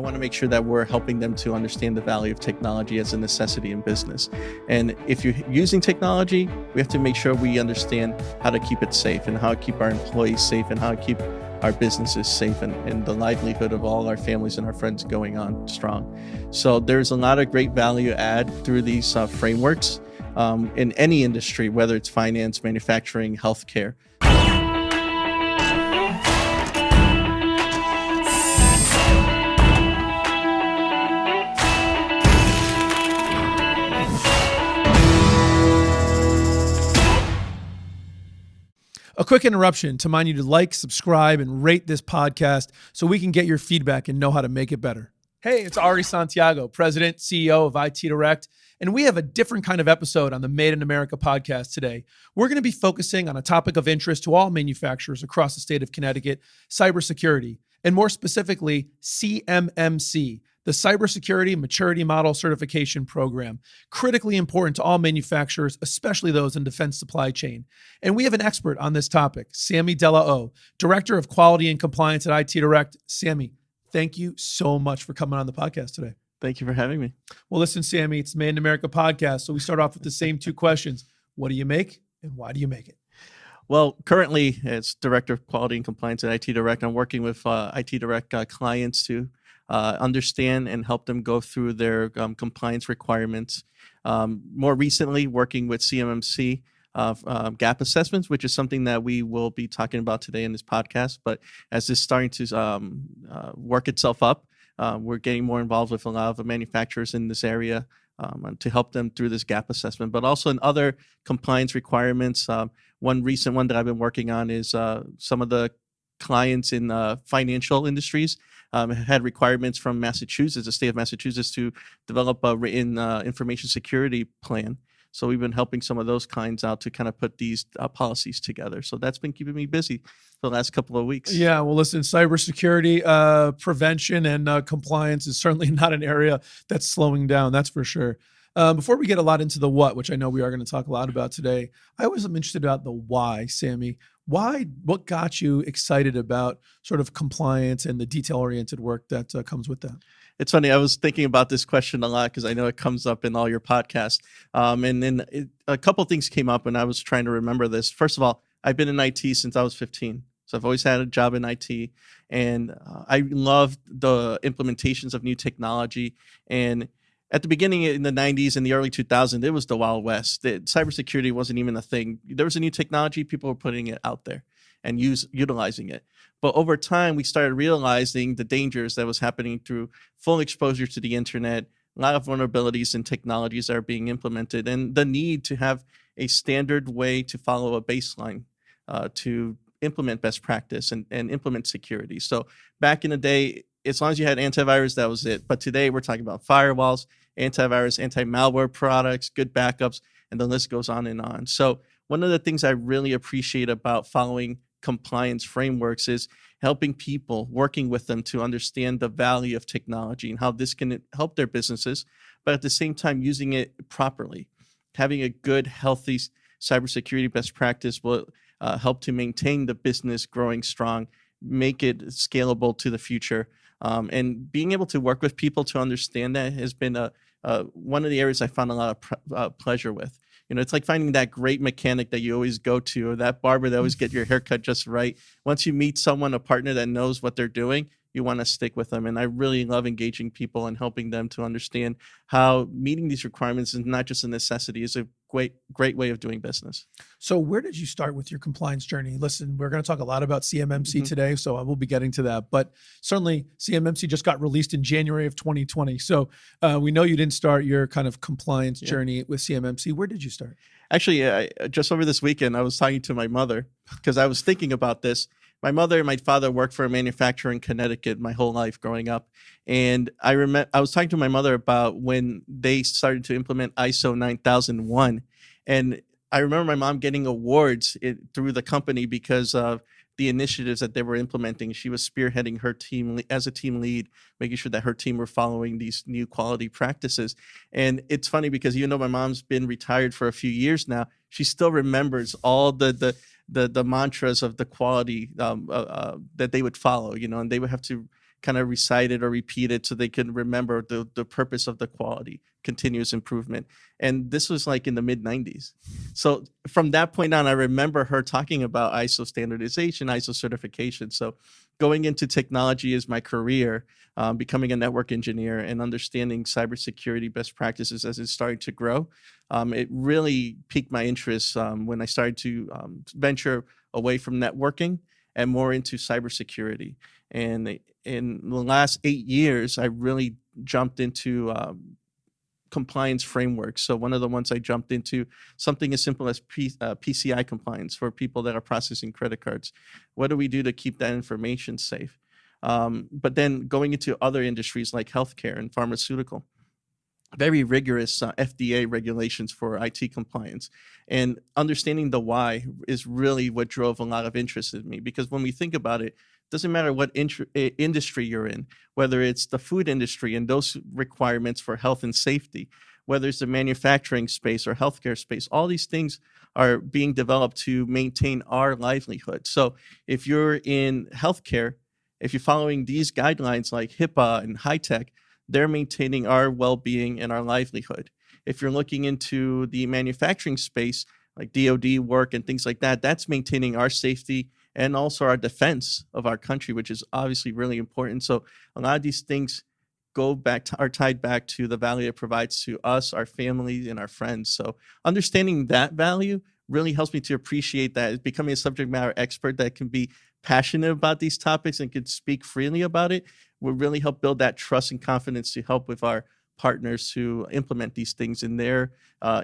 I want to make sure that we're helping them to understand the value of technology as a necessity in business. And if you're using technology, we have to make sure we understand how to keep it safe and how to keep our employees safe and how to keep our businesses safe and the livelihood of all our families and our friends going on strong. So there's a lot of great value add through these frameworks in any industry, whether it's finance, manufacturing, healthcare. A quick interruption to remind you to like, subscribe, and rate this podcast so we can get your feedback and know how to make it better. Hey, it's Ari Santiago, President, CEO of IT Direct, and we have a different kind of episode on the Made in America podcast today. We're going to be focusing on a topic of interest to all manufacturers across the state of Connecticut, cybersecurity, and more specifically, CMMC, the Cybersecurity Maturity Model Certification Program, critically important to all manufacturers, especially those in defense supply chain. And we have an expert on this topic, Sammy De La O, Director of Quality and Compliance at IT Direct. Sammy, thank you so much for coming on the podcast today. Thank you for having me. Well, listen, Sammy, it's Made in America podcast, so we start off with the same two questions. What do you make and why do you make it? Well, currently, as Director of Quality and Compliance at IT Direct, I'm working with IT Direct clients to understand and help them go through their compliance requirements. More recently, working with CMMC gap assessments, which is something that we will be talking about today in this podcast. But as this is starting to work itself up, we're getting more involved with a lot of the manufacturers in this area to help them through this gap assessment, but also in other compliance requirements. One recent one that I've been working on is some of the clients in financial industries had requirements from Massachusetts, the state of Massachusetts, to develop a written information security plan. So we've been helping some of those clients out to kind of put these policies together. So that's been keeping me busy for the last couple of weeks. Yeah, well, listen, cybersecurity prevention and compliance is certainly not an area that's slowing down, that's for sure. Before we get a lot into the what, which I know we are going to talk a lot about today, I always am interested about the why, Sammy. Why? What got you excited about sort of compliance and the detail-oriented work that comes with that? It's funny. I was thinking about this question a lot because I know it comes up in all your podcasts. And then a couple of things came up and I was trying to remember this. First of all, I've been in IT since I was 15. So I've always had a job in IT, and I love the implementations of new technology. And at the beginning in the 90s and the early 2000s, it was the Wild West. Cybersecurity wasn't even a thing. There was a new technology, people were putting it out there and utilizing it. But over time, we started realizing the dangers that was happening through full exposure to the internet, a lot of vulnerabilities in technologies that are being implemented, and the need to have a standard way to follow a baseline to implement best practice and implement security. So back in the day, as long as you had antivirus, that was it. But today we're talking about firewalls, antivirus, anti-malware products, good backups, and the list goes on and on. So one of the things I really appreciate about following compliance frameworks is helping people, working with them to understand the value of technology and how this can help their businesses, but at the same time using it properly. Having a good, healthy cybersecurity best practice will help to maintain the business growing strong, make it scalable to the future. And being able to work with people to understand that has been one of the areas I found a lot of pleasure with. You know, it's like finding that great mechanic that you always go to, or that barber that always get your haircut just right. Once you meet someone, a partner that knows what they're doing, you want to stick with them. And I really love engaging people and helping them to understand how meeting these requirements is not just a necessity, it's a great way of doing business. So where did you start with your compliance journey? Listen, we're going to talk a lot about CMMC today, so I will be getting to that. But certainly CMMC just got released in January of 2020. So we know you didn't start your kind of compliance journey with CMMC. Where did you start? Actually, just over this weekend, I was talking to my mother because I was thinking about this. My mother and my father worked for a manufacturer in Connecticut my whole life growing up. And I was talking to my mother about when they started to implement ISO 9001. And I remember my mom getting awards through the company because of the initiatives that they were implementing. She was spearheading her team as a team lead, making sure that her team were following these new quality practices. And it's funny because even though my mom's been retired for a few years now, she still remembers all the mantras of the quality that they would follow, you know, and they would have to kind of recite it or repeat it so they can remember the purpose of the quality, continuous improvement. And this was like in the mid 90s. So from that point on, I remember her talking about ISO standardization, ISO certification. So going into technology as my career, becoming a network engineer and understanding cybersecurity best practices as it's starting to grow, it really piqued my interest when I started to venture away from networking and more into cybersecurity. And in the last 8 years, I really jumped into compliance frameworks. So one of the ones I jumped into, something as simple as PCI compliance for people that are processing credit cards. What do we do to keep that information safe? But then going into other industries like healthcare and pharmaceutical, very rigorous FDA regulations for IT compliance. And understanding the why is really what drove a lot of interest in me, because when we think about it, doesn't matter what industry you're in, whether it's the food industry and those requirements for health and safety, whether it's the manufacturing space or healthcare space, all these things are being developed to maintain our livelihood. So if you're in healthcare, if you're following these guidelines like HIPAA and high tech, they're maintaining our well-being and our livelihood. If you're looking into the manufacturing space, like DoD work and things like that, that's maintaining our safety and also our defense of our country, which is obviously really important. So a lot of these things are tied back to the value it provides to us, our families, and our friends. So understanding that value really helps me to appreciate that. Becoming a subject matter expert that can be passionate about these topics and can speak freely about it will really help build that trust and confidence to help with our partners who implement these things in their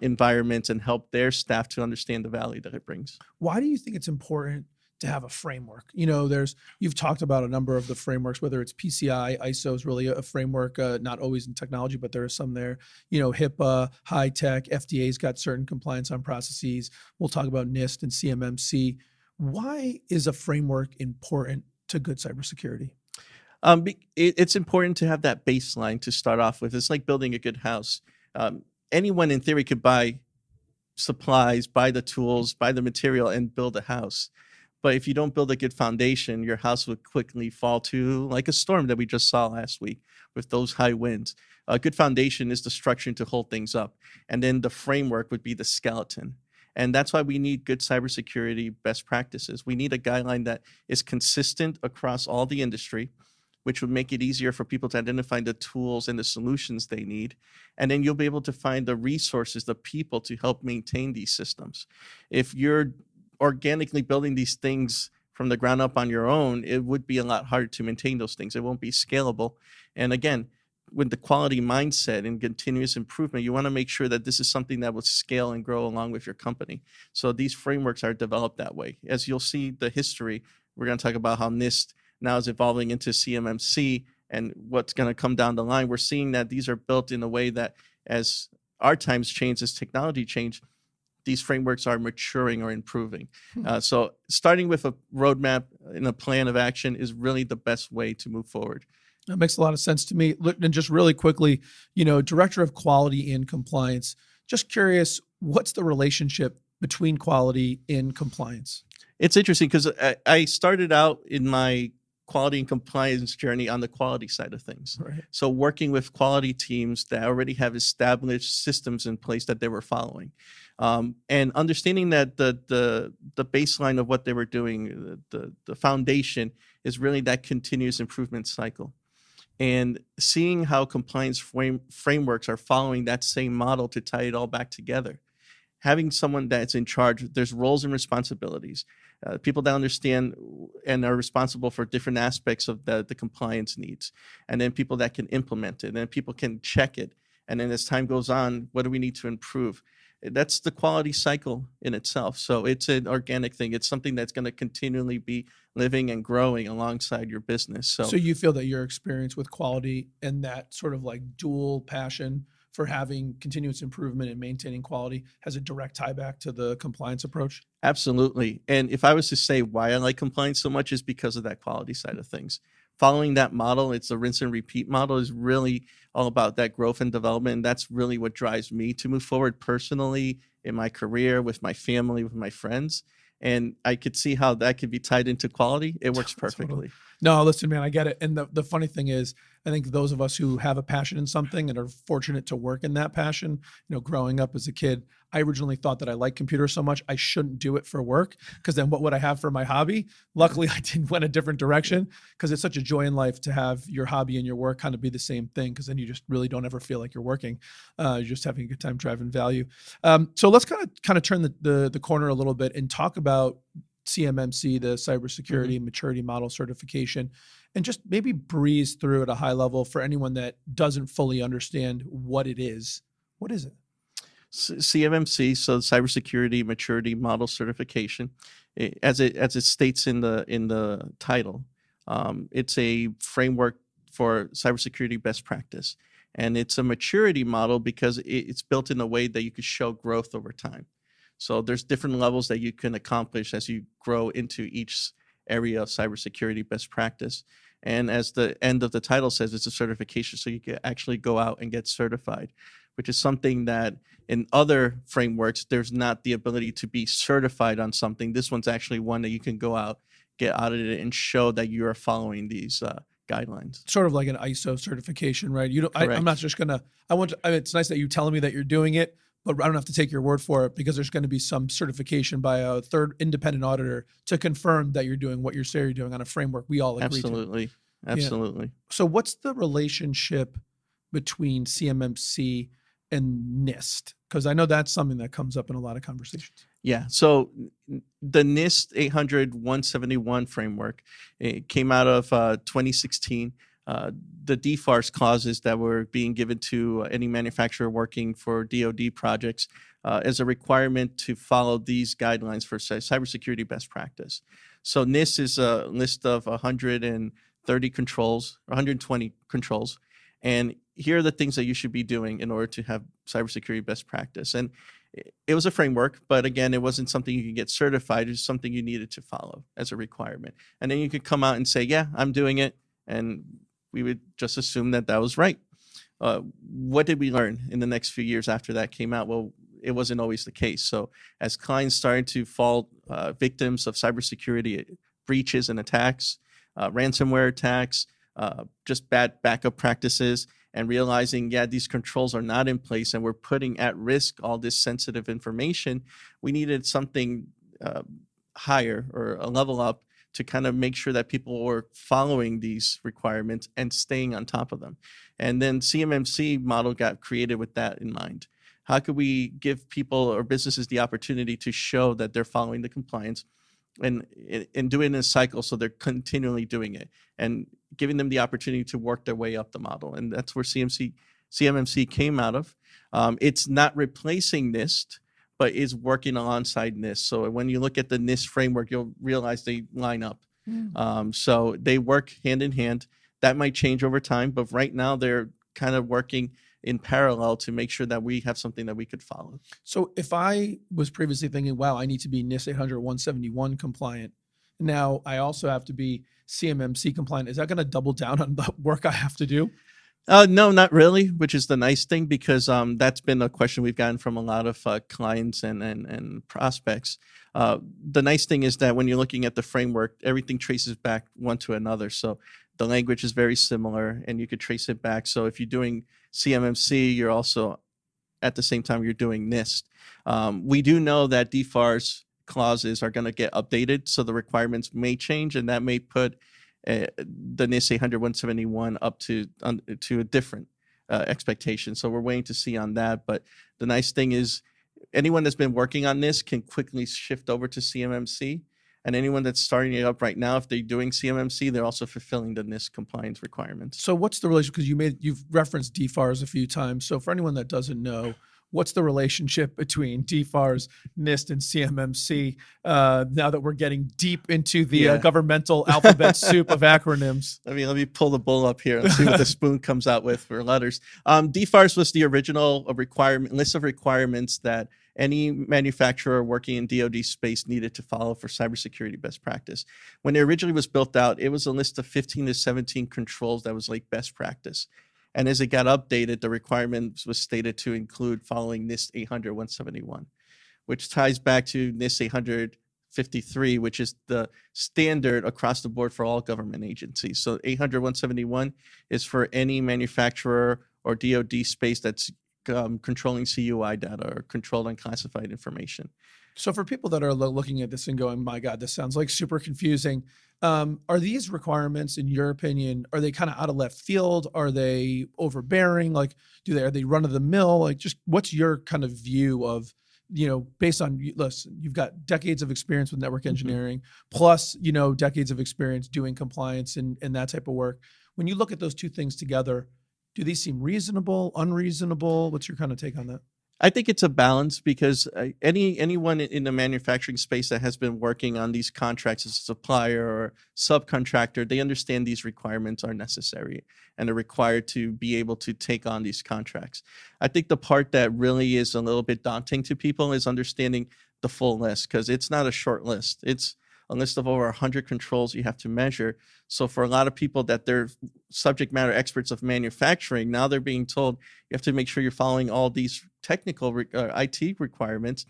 environments and help their staff to understand the value that it brings. Why do you think it's important to have a framework? You've talked about a number of the frameworks, whether it's PCI, ISO is really a framework, not always in technology, but there are some there. HIPAA, high tech, FDA's got certain compliance on processes. We'll talk about NIST and CMMC. Why is a framework important to good cybersecurity? It's important to have that baseline to start off with. It's like building a good house. Anyone in theory could buy supplies, buy the tools, buy the material, and build a house. But if you don't build a good foundation, your house would quickly fall to like a storm that we just saw last week with those high winds. A good foundation is the structure to hold things up. And then the framework would be the skeleton. And that's why we need good cybersecurity best practices. We need a guideline that is consistent across all the industry, which would make it easier for people to identify the tools and the solutions they need. And then you'll be able to find the resources, the people to help maintain these systems. If you're organically building these things from the ground up on your own, it would be a lot harder to maintain those things. It won't be scalable. And again, with the quality mindset and continuous improvement, you want to make sure that this is something that will scale and grow along with your company. So these frameworks are developed that way. As you'll see the history, we're going to talk about how NIST now is evolving into CMMC and what's going to come down the line. We're seeing that these are built in a way that as our times change, as technology change, these frameworks are maturing or improving. So starting with a roadmap and a plan of action is really the best way to move forward. That makes a lot of sense to me. Look, and just really quickly, Director of Quality and Compliance, just curious, what's the relationship between quality and compliance? It's interesting because I started out in my quality and compliance journey on the quality side of things. Right. So working with quality teams that already have established systems in place that they were following. And understanding that the baseline of what they were doing, the foundation is really that continuous improvement cycle. And seeing how compliance frameworks are following that same model to tie it all back together. Having someone that's in charge, there's roles and responsibilities. People that understand and are responsible for different aspects of the compliance needs. And then people that can implement it. And then people can check it. And then as time goes on, what do we need to improve? That's the quality cycle in itself. So it's an organic thing. It's something that's going to continually be living and growing alongside your business. So you feel that your experience with quality and that sort of like dual passion for having continuous improvement and maintaining quality has a direct tie back to the compliance approach? Absolutely. And if I was to say why I like compliance so much is because of that quality side of things. Following that model, it's a rinse and repeat model, is really all about that growth and development. And that's really what drives me to move forward personally in my career, with my family, with my friends. And I could see how that could be tied into quality. It works perfectly. No, listen, man, I get it. And the funny thing is, I think those of us who have a passion in something and are fortunate to work in that passion, growing up as a kid, I originally thought that I liked computers so much I shouldn't do it for work, because then what would I have for my hobby? Luckily, I didn't went a different direction, because it's such a joy in life to have your hobby and your work kind of be the same thing, because then you just really don't ever feel like you're working. You're just having a good time driving value. So let's kind of turn the corner a little bit and talk about CMMC, the Cybersecurity Maturity Model Certification, and just maybe breeze through at a high level for anyone that doesn't fully understand what it is. What is it? CMMC, so Cybersecurity Maturity Model Certification, as it states in the title, it's a framework for cybersecurity best practice, and it's a maturity model because it's built in a way that you could show growth over time. So there's different levels that you can accomplish as you grow into each area of cybersecurity best practice. And as the end of the title says, it's a certification, so you can actually go out and get certified, which is something that in other frameworks, there's not the ability to be certified on something. This one's actually one that you can go out, get audited, and show that you are following these guidelines. Sort of like an ISO certification, right? You don't. I'm not just gonna. It's nice that you telling me that you're doing it, but I don't have to take your word for it, because there's going to be some certification by a third independent auditor to confirm that you're doing what you say you're doing on a framework we all agree to. Absolutely. Yeah. So what's the relationship between CMMC and NIST? Because I know that's something that comes up in a lot of conversations. Yeah. So the NIST 800-171 framework, it came out of 2016. The Dfars clauses that were being given to any manufacturer working for DoD projects as a requirement to follow these guidelines for cybersecurity best practice. So NIST is a list of 130 controls, 120 controls, and here are the things that you should be doing in order to have cybersecurity best practice. And it was a framework, but again, it wasn't something you could get certified. It was something you needed to follow as a requirement. And then you could come out and say, yeah, I'm doing it. And we would just assume that that was right. What did we learn in the next few years after that came out? Well, it wasn't always the case. So as clients started to fall victims of cybersecurity breaches and attacks, ransomware attacks, just bad backup practices, and realizing, yeah, these controls are not in place and we're putting at risk all this sensitive information, we needed something higher or a level up to kind of make sure that people were following these requirements and staying on top of them. And then CMMC model got created with that in mind. How could we give people or businesses the opportunity to show that they're following the compliance and do it in a cycle, so they're continually doing it and giving them the opportunity to work their way up the model? And that's where CMMC came out of. It's not replacing NIST, but is working alongside NIST. So when you look at the NIST framework, you'll realize they line up. So they work hand in hand. That might change over time, but right now they're kind of working in parallel to make sure that we have something that we could follow. So if I was previously thinking, wow, I need to be NIST 800-171 compliant, now I also have to be CMMC compliant, is that going to double down on the work I have to do? No, not really, which is the nice thing, because that's been a question we've gotten from a lot of clients and prospects. The nice thing is that when you're looking at the framework, everything traces back one to another. So the language is very similar and you could trace it back. So if you're doing CMMC, you're also at the same time you're doing NIST. We do know that Dfars clauses are going to get updated, so the requirements may change, and that may put the NIST 800-171 up to a different expectation. So we're waiting to see on that. But the nice thing is anyone that's been working on this can quickly shift over to CMMC. And anyone that's starting it up right now, if they're doing CMMC, they're also fulfilling the NIST compliance requirements. So what's the relationship? Because you've referenced Dfars a few times. So for anyone that doesn't know, what's the relationship between Dfars, NIST, and CMMC now that we're getting deep into the governmental alphabet soup of acronyms? Let me pull the bowl up here and see what the spoon comes out with for letters. Dfars was the original list of requirements that any manufacturer working in DoD space needed to follow for cybersecurity best practice. When it originally was built out, it was a list of 15 to 17 controls that was like best practice. And as it got updated, the requirements was stated to include following NIST 800-171, which ties back to NIST 53, which is the standard across the board for all government agencies. So 800-171 is for any manufacturer or DoD space that's controlling CUI data or controlled unclassified information. So for people that are looking at this and going, my God, this sounds like super confusing. Are these requirements, in your opinion, are they kind of out of left field? Are they overbearing? Like, are they run of the mill? Like, just what's your kind of view of, based on, listen, you've got decades of experience with network engineering, plus, decades of experience doing compliance and that type of work. When you look at those two things together, do these seem reasonable, unreasonable? What's your kind of take on that? I think it's a balance, because anyone in the manufacturing space that has been working on these contracts as a supplier or subcontractor, they understand these requirements are necessary and are required to be able to take on these contracts. I think the part that really is a little bit daunting to people is understanding the full list, because it's not a short list. It's a list of over 100 controls you have to measure. So for a lot of people that they're subject matter experts of manufacturing, now they're being told you have to make sure you're following all these technical IT requirements.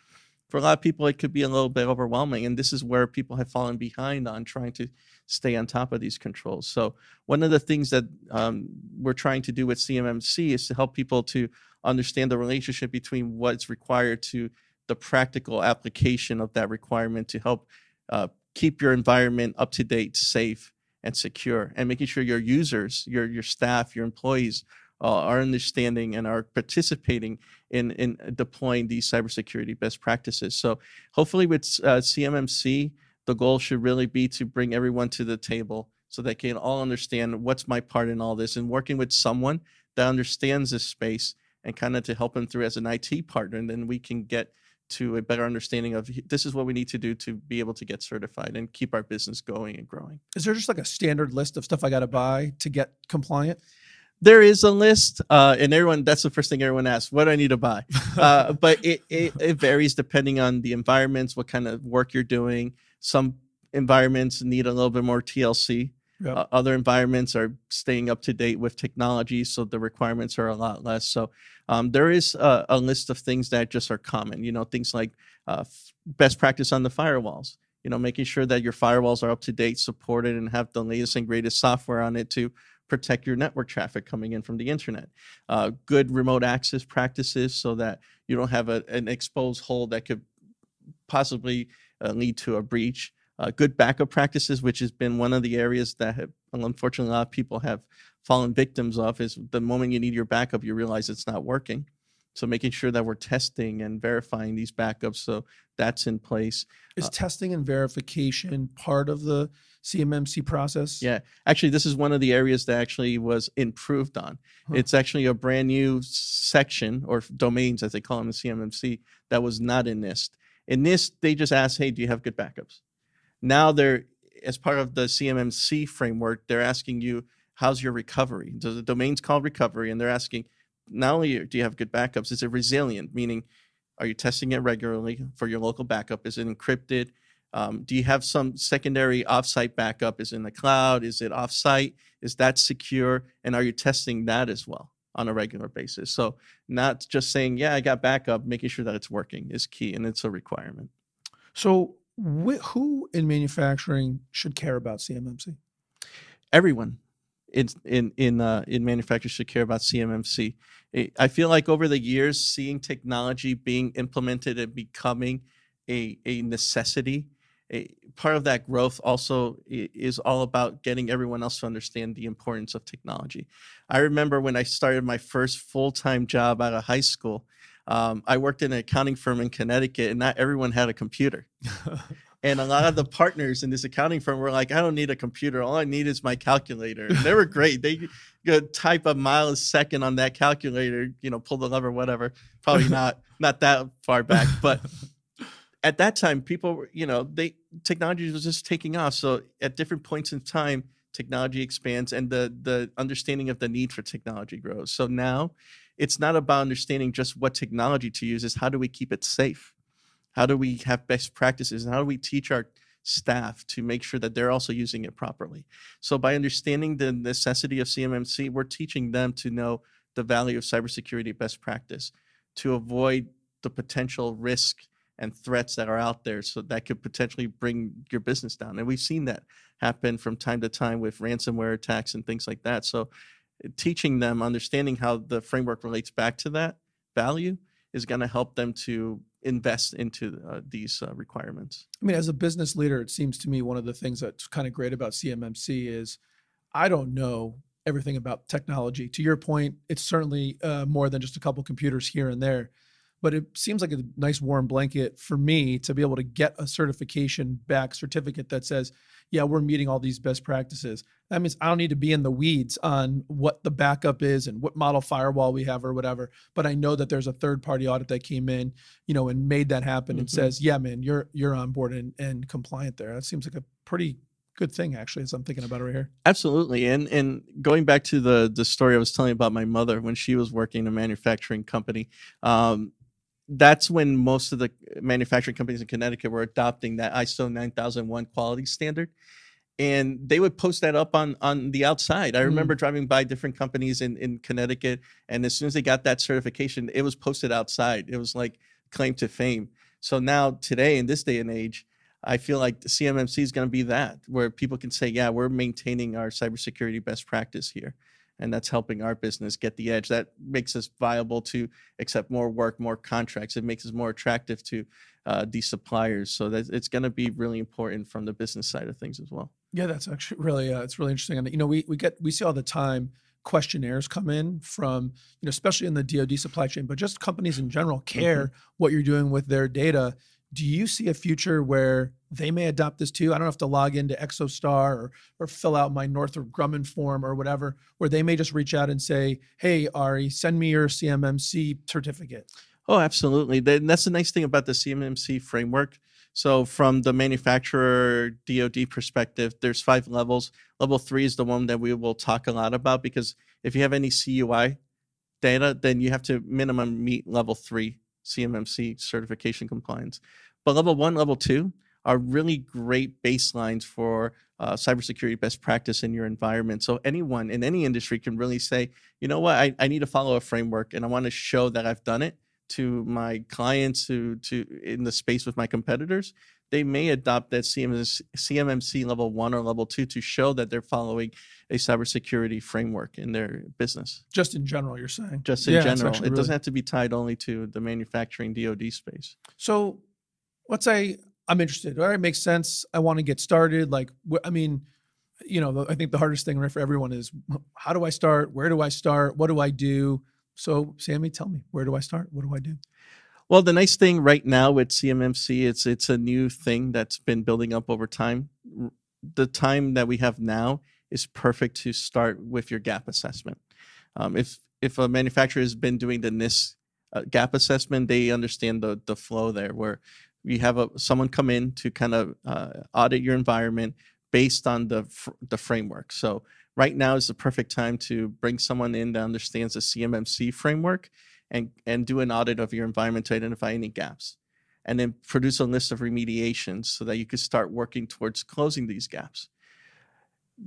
For a lot of people, it could be a little bit overwhelming. And this is where people have fallen behind on trying to stay on top of these controls. So one of the things that we're trying to do with CMMC is to help people to understand the relationship between what's required to the practical application of that requirement to help keep your environment up to date, safe, and secure, and making sure your users, your staff, your employees are understanding and are participating in deploying these cybersecurity best practices. So hopefully with CMMC, the goal should really be to bring everyone to the table so they can all understand what's my part in all this, and working with someone that understands this space and kind of to help them through as an IT partner. And then we can get to a better understanding of this is what we need to do to be able to get certified and keep our business going and growing. Is there just like a standard list of stuff I got to buy to get compliant? There is a list, and that's the first thing everyone asks, what do I need to buy? But it varies depending on the environments, what kind of work you're doing. Some environments need a little bit more TLC. Yep. Other environments are staying up to date with technology, so the requirements are a lot less. So there is a list of things that just are common, things like best practice on the firewalls, making sure that your firewalls are up to date, supported, and have the latest and greatest software on it to protect your network traffic coming in from the internet. Good remote access practices so that you don't have an exposed hole that could possibly lead to a breach. Good backup practices, which has been one of the areas that unfortunately a lot of people have fallen victims of, is the moment you need your backup, you realize it's not working. So making sure that we're testing and verifying these backups, so that's in place. Is testing and verification part of the CMMC process? Yeah, actually, this is one of the areas that actually was improved on. It's actually a brand new section, or domains as they call them in CMMC, that was not in NIST. In NIST, they just asked, hey, do you have good backups? Now they're, as part of the CMMC framework, they're asking you, how's your recovery? So the domain's called recovery, and they're asking, not only do you have good backups, is it resilient? Meaning, are you testing it regularly for your local backup? Is it encrypted? Do you have some secondary offsite backup? Is it in the cloud? Is it offsite? Is that secure? And are you testing that as well on a regular basis? So not just saying, yeah, I got backup, making sure that it's working is key, and it's a requirement. So who in manufacturing should care about CMMC? Everyone in manufacturing should care about CMMC. I feel like over the years, seeing technology being implemented and becoming a necessity, part of that growth also is all about getting everyone else to understand the importance of technology. I remember when I started my first full-time job out of high school, I worked in an accounting firm in Connecticut, and not everyone had a computer. And a lot of the partners in this accounting firm were like, I don't need a computer. All I need is my calculator. And they were great. They could type a mile a second on that calculator, pull the lever, whatever. Probably not that far back. But at that time, people were, technology was just taking off. So at different points in time, technology expands and the understanding of the need for technology grows. So now it's not about understanding just what technology to use, it's how do we keep it safe? How do we have best practices? And how do we teach our staff to make sure that they're also using it properly? So by understanding the necessity of CMMC, we're teaching them to know the value of cybersecurity best practice, to avoid the potential risk and threats that are out there, so that could potentially bring your business down. And we've seen that happen from time to time with ransomware attacks and things like that. So teaching them, understanding how the framework relates back to that value is going to help them to invest into these requirements. I mean, as a business leader, it seems to me one of the things that's kind of great about CMMC is I don't know everything about technology. To your point, it's certainly more than just a couple computers here and there, but it seems like a nice warm blanket for me to be able to get a certification back certificate that says, yeah, we're meeting all these best practices. That means I don't need to be in the weeds on what the backup is and what model firewall we have or whatever, but I know that there's a third-party audit that came in, and made that happen and says, yeah, man, you're on board and compliant there. That seems like a pretty good thing, actually, as I'm thinking about it right here. Absolutely. And going back to the story I was telling about my mother when she was working in a manufacturing company, that's when most of the manufacturing companies in Connecticut were adopting that ISO 9001 quality standard. And they would post that up on the outside. I remember driving by different companies in Connecticut, and as soon as they got that certification, it was posted outside. It was like claim to fame. So now today, in this day and age, I feel like the CMMC is going to be that, where people can say, yeah, we're maintaining our cybersecurity best practice here. And that's helping our business get the edge. That makes us viable to accept more work, more contracts. It makes us more attractive to these suppliers. So that it's going to be really important from the business side of things as well. Yeah, that's actually really it's really interesting. And we see all the time questionnaires come in from especially in the DoD supply chain, but just companies in general care what you're doing with their data. Do you see a future where they may adopt this too? I don't have to log into ExoStar or fill out my Northrop Grumman form or whatever, where they may just reach out and say, hey, Ari, send me your CMMC certificate. Oh, absolutely. That's the nice thing about the CMMC framework. So from the manufacturer DoD perspective, there's 5 levels. Level 3 is the one that we will talk a lot about, because if you have any CUI data, then you have to minimum meet level 3 CMMC certification compliance. But level 1, level 2 are really great baselines for cybersecurity best practice in your environment. So anyone in any industry can really say, you know what, I need to follow a framework, and I want to show that I've done it to my clients, to in the space with my competitors. They may adopt that CMMC level 1 or level 2 to show that they're following a cybersecurity framework in their business. Just in general, you're saying? Just in general. It doesn't have to be tied only to the manufacturing DoD space. So let's say I'm interested. All right, makes sense. I want to get started. I think the hardest thing for everyone is, how do I start? Where do I start? What do I do? So Sammy, tell me, where do I start? What do I do? Well, the nice thing right now with CMMC, it's a new thing that's been building up over time. The time that we have now is perfect to start with your gap assessment. If a manufacturer has been doing the NIST gap assessment, they understand the flow there, where you have someone come in to kind of audit your environment based on the framework. So right now is the perfect time to bring someone in that understands the CMMC framework and do an audit of your environment to identify any gaps, and then produce a list of remediations so that you could start working towards closing these gaps.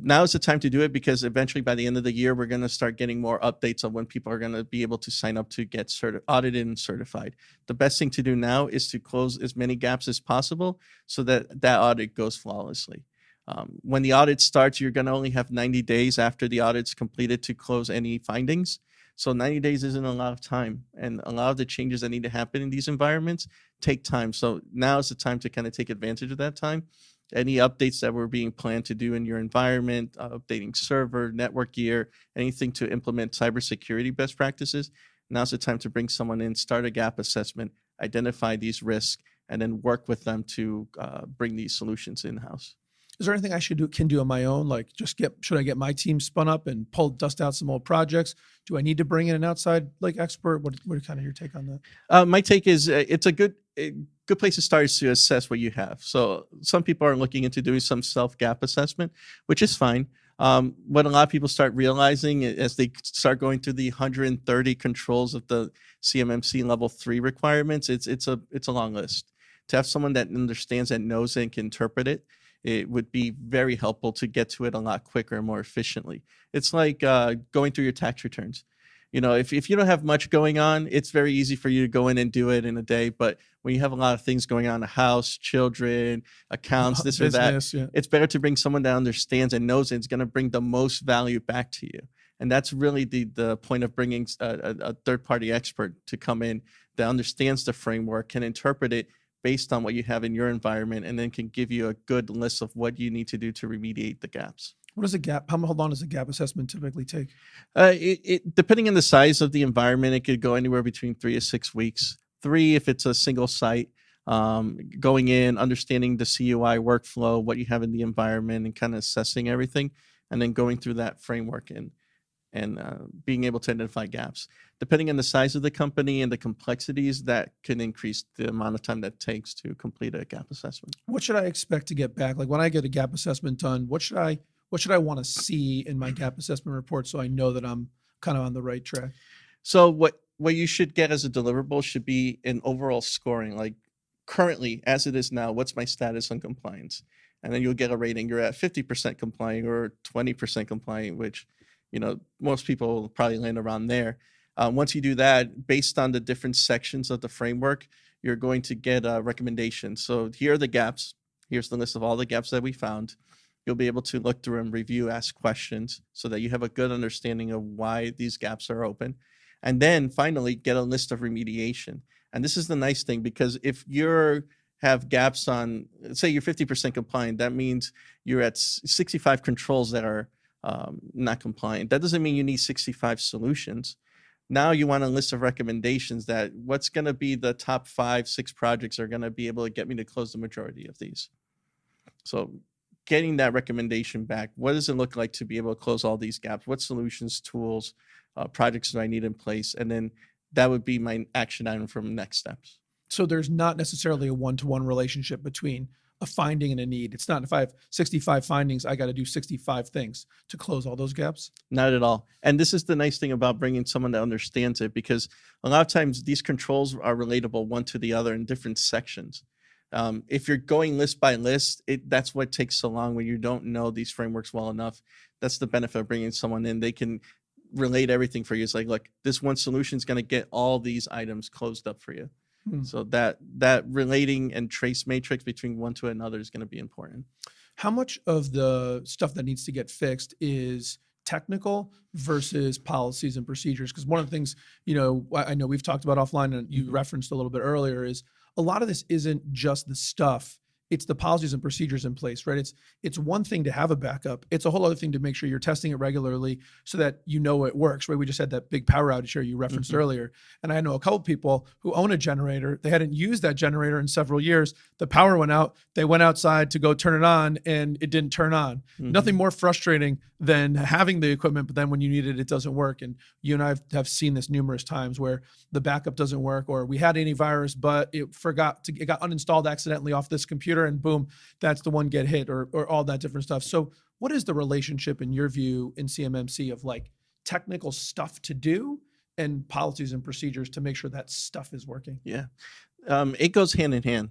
Now is the time to do it, because eventually by the end of the year, we're going to start getting more updates on when people are going to be able to sign up to get audited and certified. The best thing to do now is to close as many gaps as possible so that that audit goes flawlessly. When the audit starts, you're going to only have 90 days after the audit's completed to close any findings. So 90 days isn't a lot of time, and a lot of the changes that need to happen in these environments take time. So now is the time to kind of take advantage of that time. Any updates that were being planned to do in your environment, updating server, network gear, anything to implement cybersecurity best practices, now's the time to bring someone in, start a gap assessment, identify these risks, and then work with them to bring these solutions in-house. Is there anything I can do on my own? Like, should I get my team spun up and dust out some old projects? Do I need to bring in an outside expert? What kind of your take on that? My take is it's a good place to start is to assess what you have. So some people are looking into doing some self-gap assessment, which is fine. What a lot of people start realizing as they start going through the 130 controls of the CMMC level 3 requirements, it's a long list. To have someone that understands, that knows, and can interpret it, it would be very helpful to get to it a lot quicker and more efficiently. It's like going through your tax returns. if you don't have much going on, it's very easy for you to go in and do it in a day. But when you have a lot of things going on, a house, children, accounts, this or that, Business, yeah. it's better to bring someone that understands and knows it's going to bring the most value back to you. And that's really the point of bringing a third-party expert to come in that understands the framework, can interpret it based on what you have in your environment, and then can give you a good list of what you need to do to remediate the gaps. What is a gap? How long does a gap assessment typically take? Depending on the size of the environment, it could go anywhere between 3 to 6 weeks. 3 if it's a single site, going in, understanding the CUI workflow, what you have in the environment, and kind of assessing everything, and then going through that framework and being able to identify gaps. Depending on the size of the company and the complexities, that can increase the amount of time that it takes to complete a gap assessment. What should I expect to get back? Like when I get a gap assessment done, what should I want to see in my gap assessment report so I know that I'm kind of on the right track? So what you should get as a deliverable should be an overall scoring. Like currently, as it is now, what's my status on compliance? And then you'll get a rating. You're at 50% compliant or 20% compliant, which most people will probably land around there. Once you do that, based on the different sections of the framework, you're going to get a recommendation. So here are the gaps. Here's the list of all the gaps that we found. You'll be able to look through and review, ask questions so that you have a good understanding of why these gaps are open. And then finally, get a list of remediation. And this is the nice thing, because if you have gaps on, say you're 50% compliant, that means you're at 65 controls that are not compliant. That doesn't mean you need 65 solutions. Now you want a list of recommendations that what's going to be the top 5-6 projects are going to be able to get me to close the majority of these. So getting that recommendation back, what does it look like to be able to close all these gaps? What solutions, tools, projects do I need in place? And then that would be my action item from next steps. So there's not necessarily a one-to-one relationship between a finding and a need. It's not if I have 65 findings, I got to do 65 things to close all those gaps. Not at all. And this is the nice thing about bringing someone that understands it, because a lot of times these controls are relatable one to the other in different sections. If you're going list by list, that's what takes so long when you don't know these frameworks well enough. That's the benefit of bringing someone in. They can relate everything for you. It's like, look, this one solution is going to get all these items closed up for you. So that relating and trace matrix between one to another is going to be important. How much of the stuff that needs to get fixed is technical versus policies and procedures? Because one of the things, I know we've talked about offline and you referenced a little bit earlier, is a lot of this isn't just the stuff. It's the policies and procedures in place, right? It's one thing to have a backup. It's a whole other thing to make sure you're testing it regularly so that you know it works, right? We just had that big power outage here you referenced earlier. And I know a couple people who own a generator. They hadn't used that generator in several years. The power went out. They went outside to go turn it on and it didn't turn on. Nothing more frustrating than having the equipment, but then when you need it, it doesn't work. And you and I have seen this numerous times where the backup doesn't work, or we had antivirus, but it got uninstalled accidentally off this computer, and boom, that's the one get hit, or all that different stuff. So what is the relationship in your view in CMMC of like technical stuff to do and policies and procedures to make sure that stuff is working? Yeah. It goes hand in hand.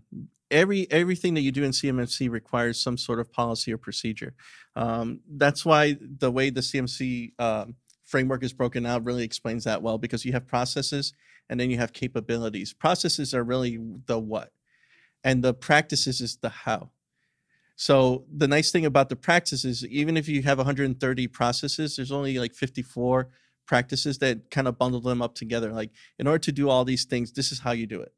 Everything that you do in CMMC requires some sort of policy or procedure. That's why the way the CMMC framework is broken out really explains that well, because you have processes and then you have capabilities. Processes are really the what, and the practices is the how. So the nice thing about the practices, even if you have 130 processes, there's only like 54 practices that kind of bundle them up together. Like, in order to do all these things, this is how you do it.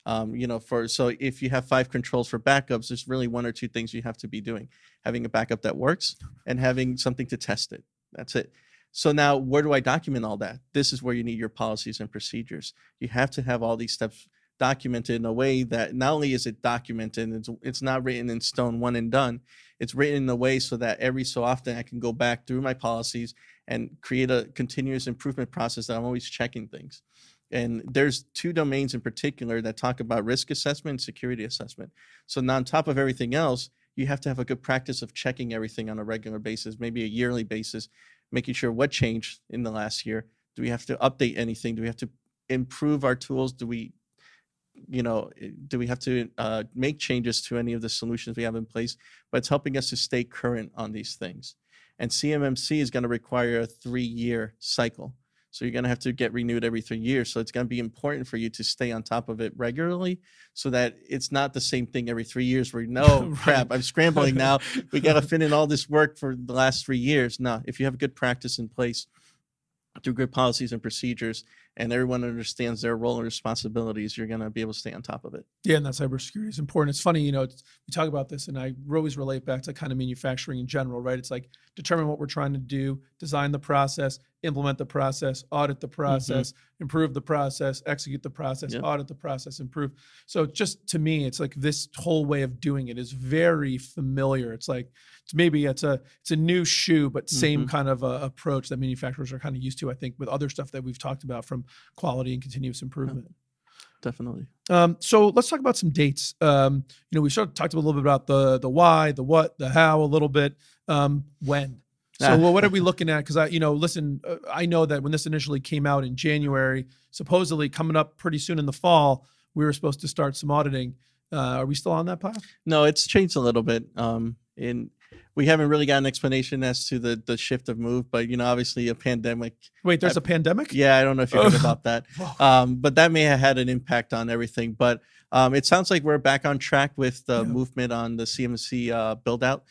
So if you have 5 controls for backups, there's really 1 or 2 things you have to be doing: having a backup that works and having something to test it. That's it. So now, where do I document all that? This is where you need your policies and procedures. You have to have all these steps documented in a way that not only is it documented, it's not written in stone, one and done. It's written in a way so that every so often I can go back through my policies and create a continuous improvement process that I'm always checking things. And there's 2 domains in particular that talk about risk assessment and security assessment. So now, on top of everything else, you have to have a good practice of checking everything on a regular basis, maybe a yearly basis, making sure what changed in the last year. Do we have to update anything? Do we have to improve our tools? Do we have to make changes to any of the solutions we have in place? But it's helping us to stay current on these things. And CMMC is going to require a 3-year cycle. So you're going to have to get renewed every 3 years. So it's going to be important for you to stay on top of it regularly so that it's not the same thing every 3 years where, no, crap, I'm scrambling now. We got to fit in all this work for the last 3 years. No, if you have good practice in place through good policies and procedures, and everyone understands their role and responsibilities, you're going to be able to stay on top of it. Yeah, and that cybersecurity is important. It's funny, we talk about this, and I always relate back to kind of manufacturing in general, right? It's like determine what we're trying to do, design the process, implement the process, audit the process, improve the process, execute the process, audit the process, improve. So just to me, it's like this whole way of doing it is very familiar. It's like it's a new shoe, but same kind of approach that manufacturers are kind of used to, I think, with other stuff that we've talked about from quality and continuous improvement. Definitely. So let's talk about some dates. We sort of talked a little bit about the why, the what, the how, a little bit. When? So what are we looking at? Because I know that when this initially came out in January, supposedly coming up pretty soon in the fall, we were supposed to start some auditing. Are we still on that path? No, it's changed a little bit. And we haven't really got an explanation as to the shift of move, but obviously a pandemic. Wait, there's a pandemic? Yeah, I don't know if you heard about that. But that may have had an impact on everything. But it sounds like we're back on track with the movement on the CMC build out.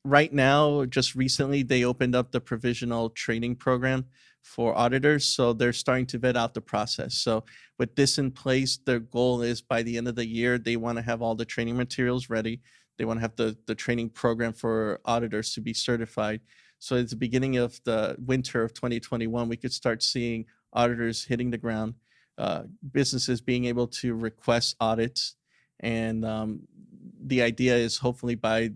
Right now, just recently, they opened up the provisional training program for auditors. So they're starting to vet out the process. So with this in place, their goal is by the end of the year, they want to have all the training materials ready. They want to have the training program for auditors to be certified. So at the beginning of the winter of 2021, we could start seeing auditors hitting the ground, businesses being able to request audits. And the idea is hopefully by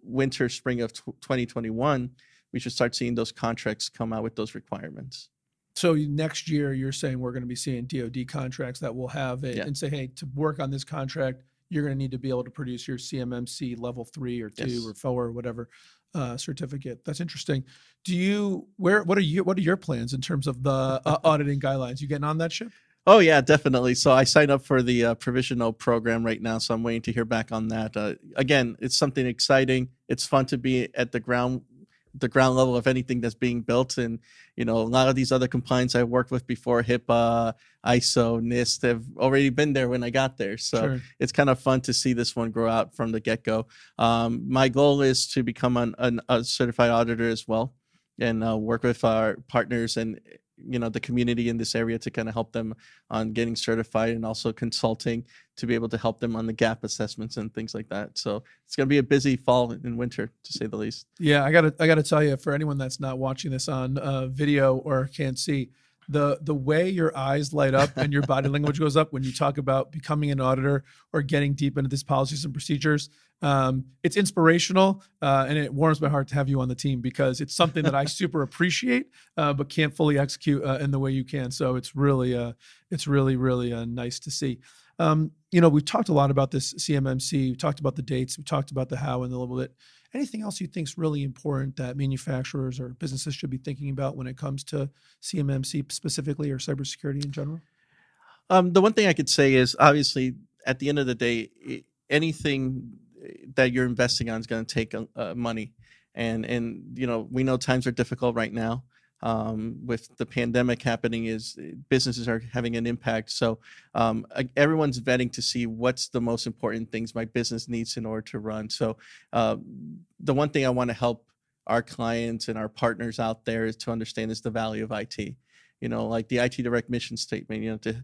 winter, spring of 2021, we should start seeing those contracts come out with those requirements. So next year, you're saying we're going to be seeing DoD contracts that will have it and say, hey, to work on this contract, you're going to need to be able to produce your CMMC level 3 or 2 or 4 or whatever certificate. That's interesting. What are your plans in terms of the auditing guidelines? You getting on that ship? Oh yeah, definitely. So I signed up for the provisional program right now, so I'm waiting to hear back on that. Again, it's something exciting. It's fun to be at the ground level of anything that's being built, and a lot of these other compliance I worked with before, HIPAA, ISO, NIST, have already been there when I got there. So it's kind of fun to see this one grow out from the get-go. My goal is to become a certified auditor as well, and work with our partners and the community in this area to kind of help them on getting certified, and also consulting to be able to help them on the gap assessments and things like that. So it's going to be a busy fall and winter, to say the least. Yeah, I gotta tell you, for anyone that's not watching this on video or can't see, the way your eyes light up and your body language goes up when you talk about becoming an auditor or getting deep into these policies and procedures, it's inspirational, and it warms my heart to have you on the team, because it's something that I super appreciate, but can't fully execute in the way you can. So it's really nice to see. We've talked a lot about this CMMC. We talked about the dates. We talked about the how and a little bit. Anything else you think is really important that manufacturers or businesses should be thinking about when it comes to CMMC specifically, or cybersecurity in general? The one thing I could say is, obviously, at the end of the day, anything that you're investing on is going to take money, and we know times are difficult right now. With the pandemic happening, is businesses are having an impact. So everyone's vetting to see what's the most important things my business needs in order to run. So the one thing I want to help our clients and our partners out there is to understand is the value of IT. Like the IT Direct mission statement, to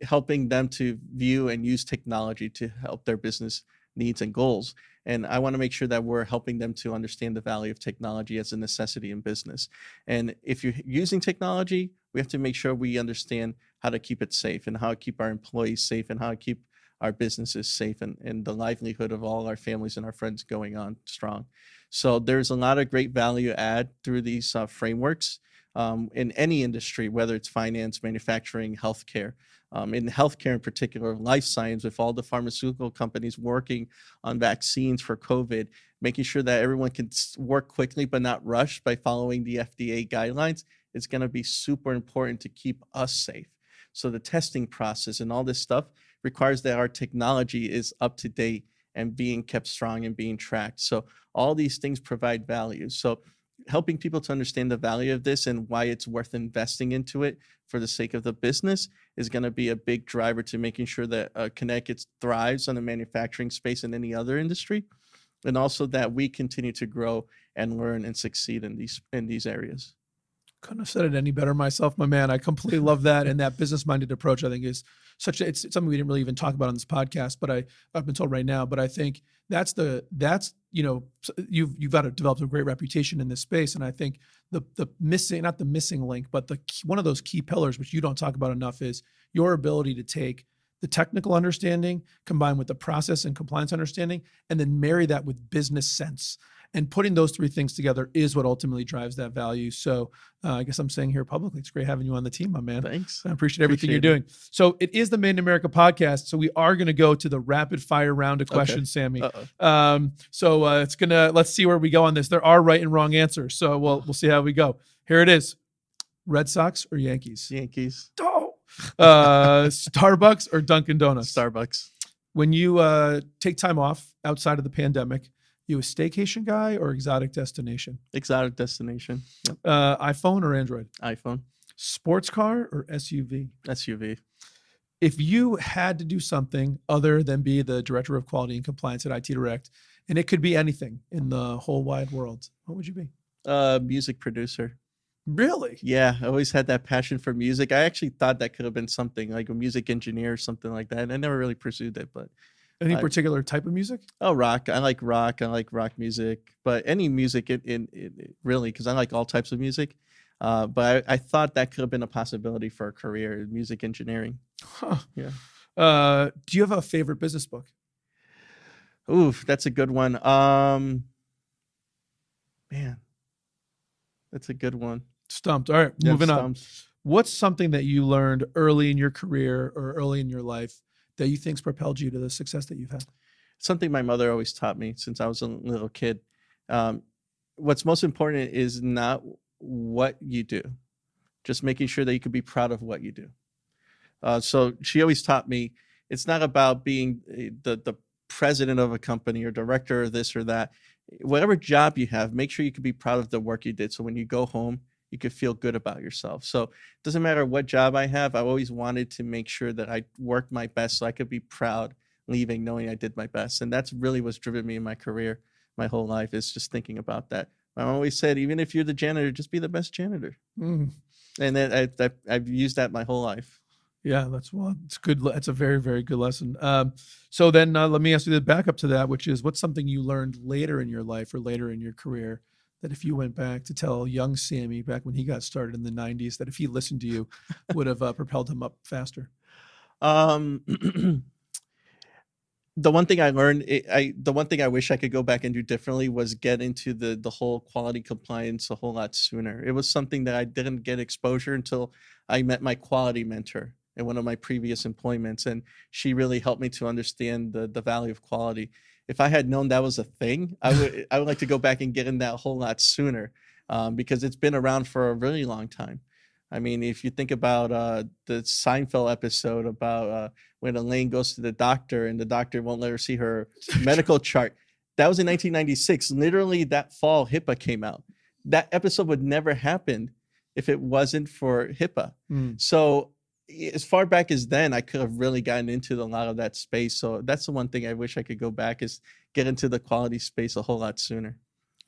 helping them to view and use technology to help their business needs and goals. And I want to make sure that we're helping them to understand the value of technology as a necessity in business. And if you're using technology, we have to make sure we understand how to keep it safe, and how to keep our employees safe, and how to keep our businesses safe, and the livelihood of all our families and our friends going on strong. So there's a lot of great value add through these frameworks in any industry, whether it's finance, manufacturing, healthcare. In healthcare in particular, life science, with all the pharmaceutical companies working on vaccines for COVID, making sure that everyone can work quickly but not rush by following the FDA guidelines, is going to be super important to keep us safe. So the testing process and all this stuff requires that our technology is up to date and being kept strong and being tracked. So all these things provide value. So helping people to understand the value of this and why it's worth investing into it for the sake of the business is going to be a big driver to making sure that Connecticut thrives on the manufacturing space and any other industry, and also that we continue to grow and learn and succeed in these areas. Couldn't have said it any better myself, my man. I completely love that. And that business-minded approach, I think, is it's something we didn't really even talk about on this podcast, but I've been told right now, but I think that's you've got to develop a great reputation in this space. And I think the missing, not the missing link, but one of those key pillars, which you don't talk about enough, is your ability to take the technical understanding combined with the process and compliance understanding, and then marry that with business sense. And putting those three things together is what ultimately drives that value. So I guess I'm saying here publicly, it's great having you on the team, my man. Thanks. I appreciate everything you're doing. So it is the Made in America podcast. So we are going to go to the rapid fire round of questions, Sammy. Let's see where we go on this. There are right and wrong answers. So we'll see how we go. Here it is. Red Sox or Yankees? Yankees. Oh. Starbucks or Dunkin' Donuts? Starbucks. When you take time off outside of the pandemic, you a staycation guy or exotic destination? Exotic destination. Yep. iPhone or Android? iPhone. Sports car or SUV? SUV. If you had to do something other than be the director of quality and compliance at IT Direct, and it could be anything in the whole wide world, what would you be? Music producer. Really? Yeah, I always had that passion for music. I actually thought that could have been something like a music engineer or something like that. I never really pursued it, but any particular type of music? Oh, rock. I like rock. I like rock music, but any music in really, because I like all types of music. But I thought that could have been a possibility for a career in music engineering. Huh. Yeah. Do you have a favorite business book? Oof, that's a good one. Man, that's a good one. Stumped. All right, moving on. Stumped. What's something that you learned early in your career or early in your life that you think's propelled you to the success that you've had? Something my mother always taught me since I was a little kid. What's most important is not what you do, just making sure that you can be proud of what you do. So she always taught me it's not about being the president of a company or director or this or that. Whatever job you have, make sure you can be proud of the work you did. So when you go home, you could feel good about yourself. So it doesn't matter what job I have. I've always wanted to make sure that I worked my best so I could be proud leaving knowing I did my best. And that's really what's driven me in my career, my whole life, is just thinking about that. I always said, even if you're the janitor, just be the best janitor. And then I've used that my whole life. Yeah, it's good. That's a very, very good lesson. So then let me ask you the backup to that, which is what's something you learned later in your life or later in your career that if you went back to tell young Sammy back when he got started in the 90s, that if he listened to you would have propelled him up faster? The one thing I learned, the one thing I wish I could go back and do differently was get into the whole quality compliance a whole lot sooner. It was something that I didn't get exposure until I met my quality mentor in one of my previous employments, and she really helped me to understand the value of quality. If I had known that was a thing, I would like to go back and get in that a whole lot sooner, because it's been around for a really long time. I mean, if you think about the Seinfeld episode about when Elaine goes to the doctor and the doctor won't let her see her medical chart, that was in 1996. Literally that fall, HIPAA came out. That episode would never happen if it wasn't for HIPAA. So as far back as then, I could have really gotten into a lot of that space. So that's the one thing I wish I could go back, is get into the quality space a whole lot sooner.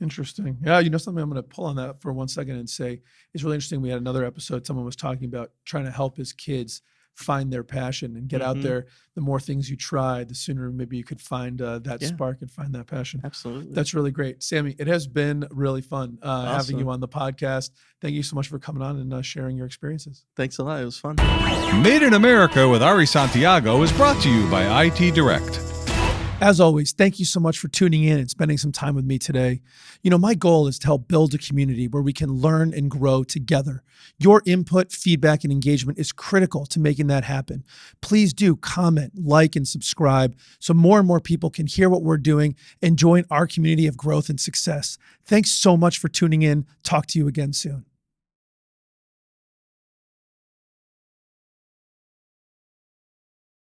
Interesting. Yeah, you know something, I'm going to pull on that for 1 second and say it's really interesting. We had another episode, someone was talking about trying to help his kids find their passion and get out there. The more things you try, the sooner maybe you could find that spark and find that passion. Absolutely. That's really great. Sammy, it has been really fun having you on the podcast. Thank you so much for coming on and sharing your experiences. Thanks a lot. It was fun. Made in America with Ari Santiago is brought to you by IT Direct. As always, thank you so much for tuning in and spending some time with me today. You know, my goal is to help build a community where we can learn and grow together. Your input, feedback, and engagement is critical to making that happen. Please do comment, like, and subscribe so more and more people can hear what we're doing and join our community of growth and success. Thanks so much for tuning in. Talk to you again soon.